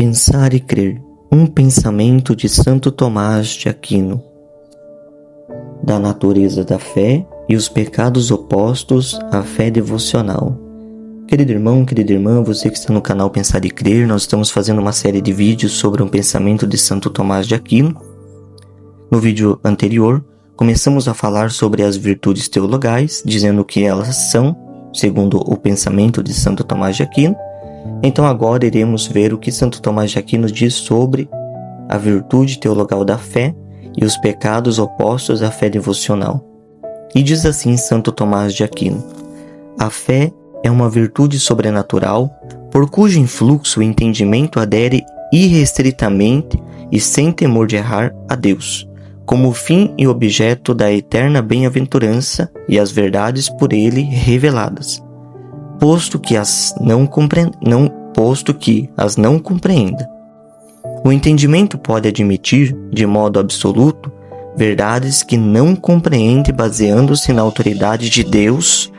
Pensar e crer. Um pensamento de Santo Tomás de Aquino. Da natureza da fé e os pecados opostos à fé devocional. Querido irmão, querida irmã, você que está no canal Pensar e Crer, nós estamos fazendo uma série de vídeos sobre um pensamento de Santo Tomás de Aquino. No vídeo anterior, começamos a falar sobre as virtudes teologais, dizendo que elas são, segundo o pensamento de Santo Tomás de Aquino. Então agora iremos ver o que Santo Tomás de Aquino diz sobre a virtude teologal da fé e os pecados opostos à fé devocional. E diz assim Santo Tomás de Aquino: a fé é uma virtude sobrenatural, por cujo influxo o entendimento adere irrestritamente e sem temor de errar a Deus, como fim e objeto da eterna bem-aventurança e as verdades por ele reveladas, posto que as não compreenda. O entendimento pode admitir, de modo absoluto, verdades que não compreende, baseando-se na autoridade de Deus,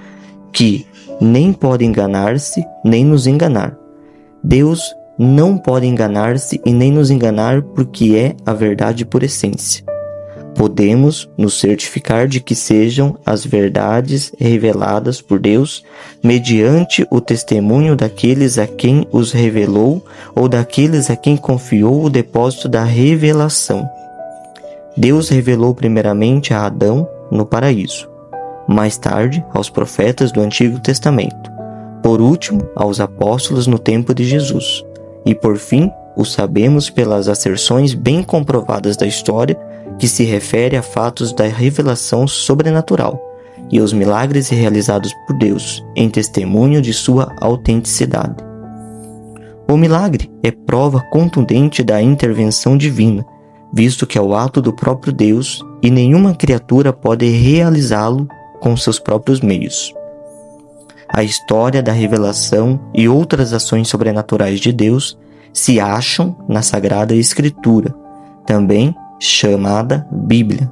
que nem pode enganar-se nem nos enganar. Deus não pode enganar-se e nem nos enganar, porque é a verdade por essência. Podemos nos certificar de que sejam as verdades reveladas por Deus mediante o testemunho daqueles a quem os revelou ou daqueles a quem confiou o depósito da revelação. Deus revelou primeiramente a Adão no paraíso, mais tarde aos profetas do Antigo Testamento, por último aos apóstolos no tempo de Jesus, e por fim o sabemos pelas asserções bem comprovadas da história que se refere a fatos da revelação sobrenatural e os milagres realizados por Deus em testemunho de sua autenticidade. O milagre é prova contundente da intervenção divina, visto que é o ato do próprio Deus e nenhuma criatura pode realizá-lo com seus próprios meios. A história da revelação e outras ações sobrenaturais de Deus se acham na Sagrada Escritura, também chamada Bíblia,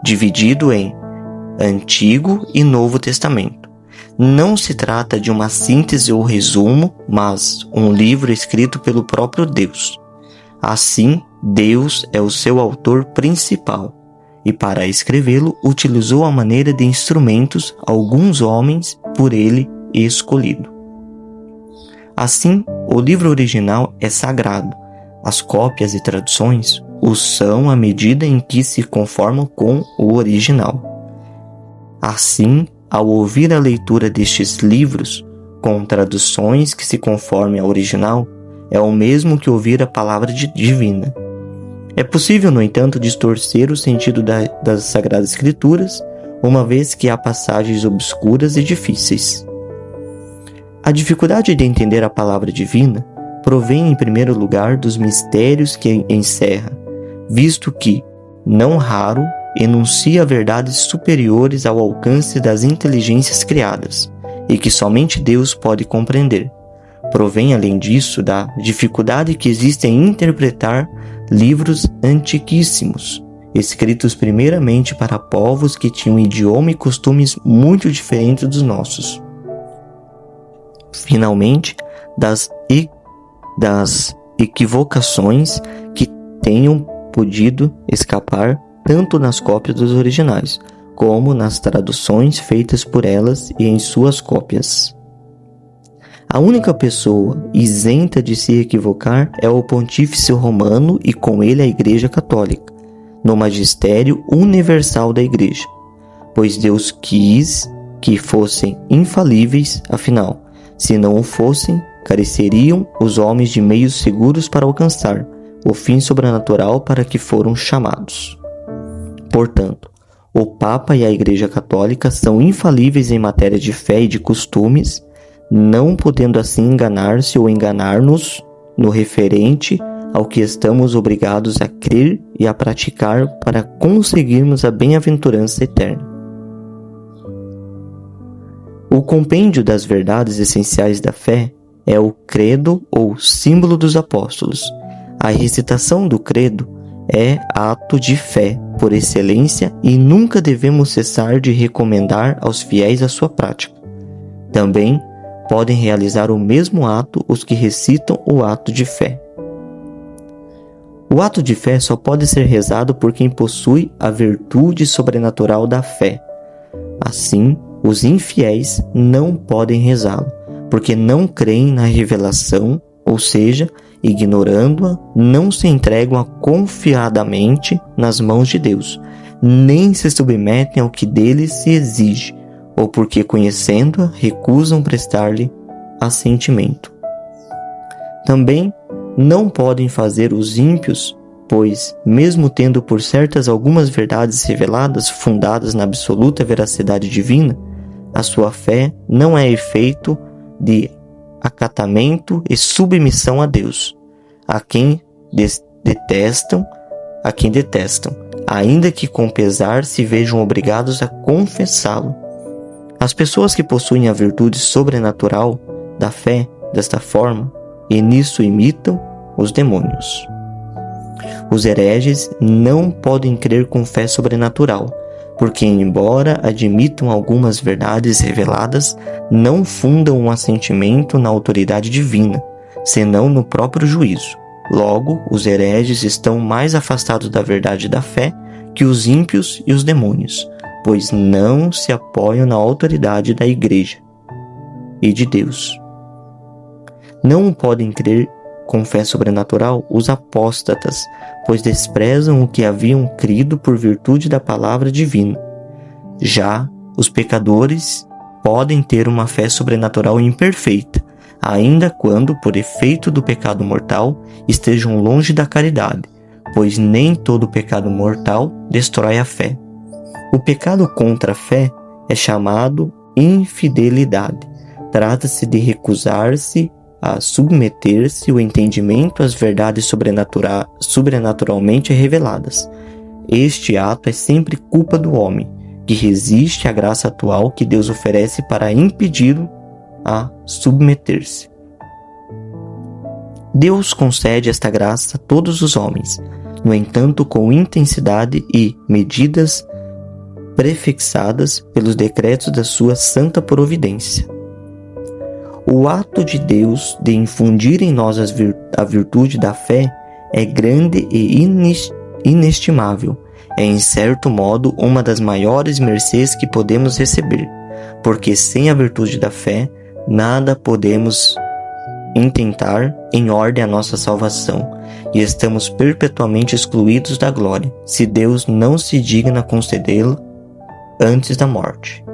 dividido em Antigo e Novo Testamento. Não se trata de uma síntese ou resumo, mas um livro escrito pelo próprio Deus. Assim, Deus é o seu autor principal, e para escrevê-lo utilizou a maneira de instrumentos alguns homens por ele escolhido. Assim, o livro original é sagrado. As cópias e traduções o são à medida em que se conformam com o original. Assim, ao ouvir a leitura destes livros, com traduções que se conformem ao original, é o mesmo que ouvir a palavra divina. É possível, no entanto, distorcer o sentido das Sagradas Escrituras, uma vez que há passagens obscuras e difíceis. A dificuldade de entender a palavra divina provém, em primeiro lugar, dos mistérios que encerra, visto que, não raro, enuncia verdades superiores ao alcance das inteligências criadas, e que somente Deus pode compreender. Provém, além disso, da dificuldade que existe em interpretar livros antiquíssimos, escritos primeiramente para povos que tinham idioma e costumes muito diferentes dos nossos. Finalmente, das equivocações que tenham podido escapar tanto nas cópias dos originais, como nas traduções feitas por elas e em suas cópias. A única pessoa isenta de se equivocar é o Pontífice Romano e com ele a Igreja Católica, no magistério universal da Igreja, pois Deus quis que fossem infalíveis, afinal, se não o fossem, careceriam os homens de meios seguros para alcançar o fim sobrenatural para que foram chamados. Portanto, o Papa e a Igreja Católica são infalíveis em matéria de fé e de costumes, não podendo assim enganar-se ou enganar-nos no referente ao que estamos obrigados a crer e a praticar para conseguirmos a bem-aventurança eterna. O compêndio das verdades essenciais da fé é o credo ou símbolo dos apóstolos. A recitação do credo é ato de fé por excelência e nunca devemos cessar de recomendar aos fiéis a sua prática. Também, podem realizar o mesmo ato os que recitam o ato de fé. O ato de fé só pode ser rezado por quem possui a virtude sobrenatural da fé. Assim, os infiéis não podem rezá-lo, porque não creem na revelação, ou seja, ignorando-a, não se entregam confiadamente nas mãos de Deus, nem se submetem ao que dele se exige, ou porque, conhecendo-a, recusam prestar-lhe assentimento. Também não podem fazer os ímpios, pois, mesmo tendo por certas algumas verdades reveladas fundadas na absoluta veracidade divina, a sua fé não é efeito de acatamento e submissão a Deus, a quem detestam, ainda que com pesar se vejam obrigados a confessá-lo. As pessoas que possuem a virtude sobrenatural da fé desta forma, e nisso imitam os demônios. Os hereges não podem crer com fé sobrenatural, porque, embora admitam algumas verdades reveladas, não fundam um assentimento na autoridade divina, senão no próprio juízo. Logo, os hereges estão mais afastados da verdade da fé que os ímpios e os demônios, pois não se apoiam na autoridade da Igreja e de Deus. Não podem crer com fé sobrenatural os apóstatas, pois desprezam o que haviam crido por virtude da palavra divina. Já os pecadores podem ter uma fé sobrenatural imperfeita, ainda quando, por efeito do pecado mortal, estejam longe da caridade, pois nem todo pecado mortal destrói a fé. O pecado contra a fé é chamado infidelidade. Trata-se de recusar-se a submeter-se o entendimento às verdades sobrenaturalmente reveladas. Este ato é sempre culpa do homem, que resiste à graça atual que Deus oferece para impedi-lo a submeter-se. Deus concede esta graça a todos os homens, no entanto, com intensidade e medidas prefixadas pelos decretos da sua santa providência. O ato de Deus de infundir em nós a virtude da fé é grande e inestimável. É, em certo modo, uma das maiores mercês que podemos receber, porque sem a virtude da fé, nada podemos intentar em ordem à nossa salvação, e estamos perpetuamente excluídos da glória, se Deus não se digna concedê-la antes da morte.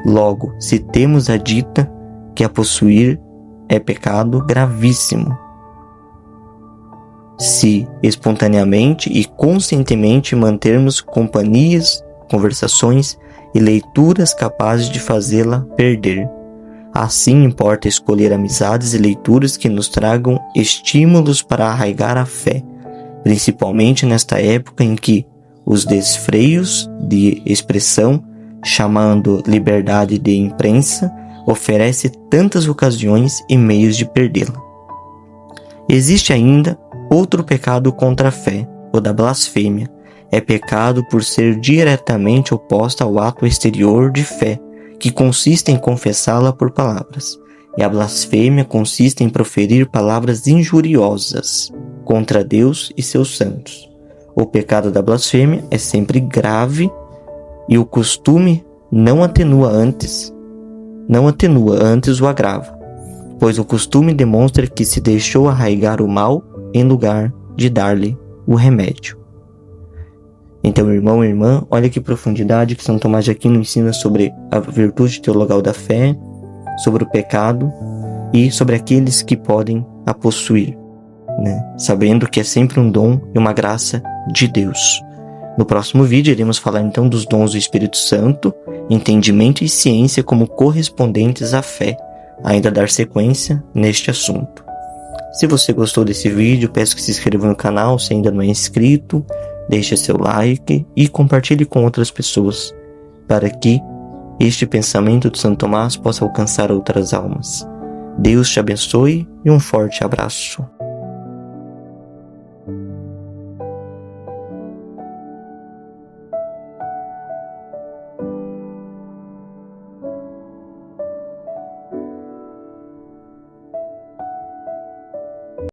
Logo, se temos a dita que a possuir é pecado gravíssimo, se espontaneamente e conscientemente mantermos companhias, conversações e leituras capazes de fazê-la perder. Assim importa escolher amizades e leituras que nos tragam estímulos para arraigar a fé, principalmente nesta época em que os desfreios de expressão, chamando liberdade de imprensa, oferece tantas ocasiões e meios de perdê-la. Existe ainda outro pecado contra a fé, o da blasfêmia. É pecado por ser diretamente oposta ao ato exterior de fé, que consiste em confessá-la por palavras. E a blasfêmia consiste em proferir palavras injuriosas contra Deus e seus santos. O pecado da blasfêmia é sempre grave e o costume não atenua, antes o agrava, pois o costume demonstra que se deixou arraigar o mal em lugar de dar-lhe o remédio. Então, irmão e irmã, olha que profundidade que São Tomás de Aquino ensina sobre a virtude teologal da fé, sobre o pecado e sobre aqueles que podem a possuir, sabendo que é sempre um dom e uma graça de Deus. No próximo vídeo iremos falar então dos dons do Espírito Santo, entendimento e ciência como correspondentes à fé, ainda dar sequência neste assunto. Se você gostou desse vídeo, peço que se inscreva no canal se ainda não é inscrito, deixe seu like e compartilhe com outras pessoas, para que este pensamento de Santo Tomás possa alcançar outras almas. Deus te abençoe e um forte abraço.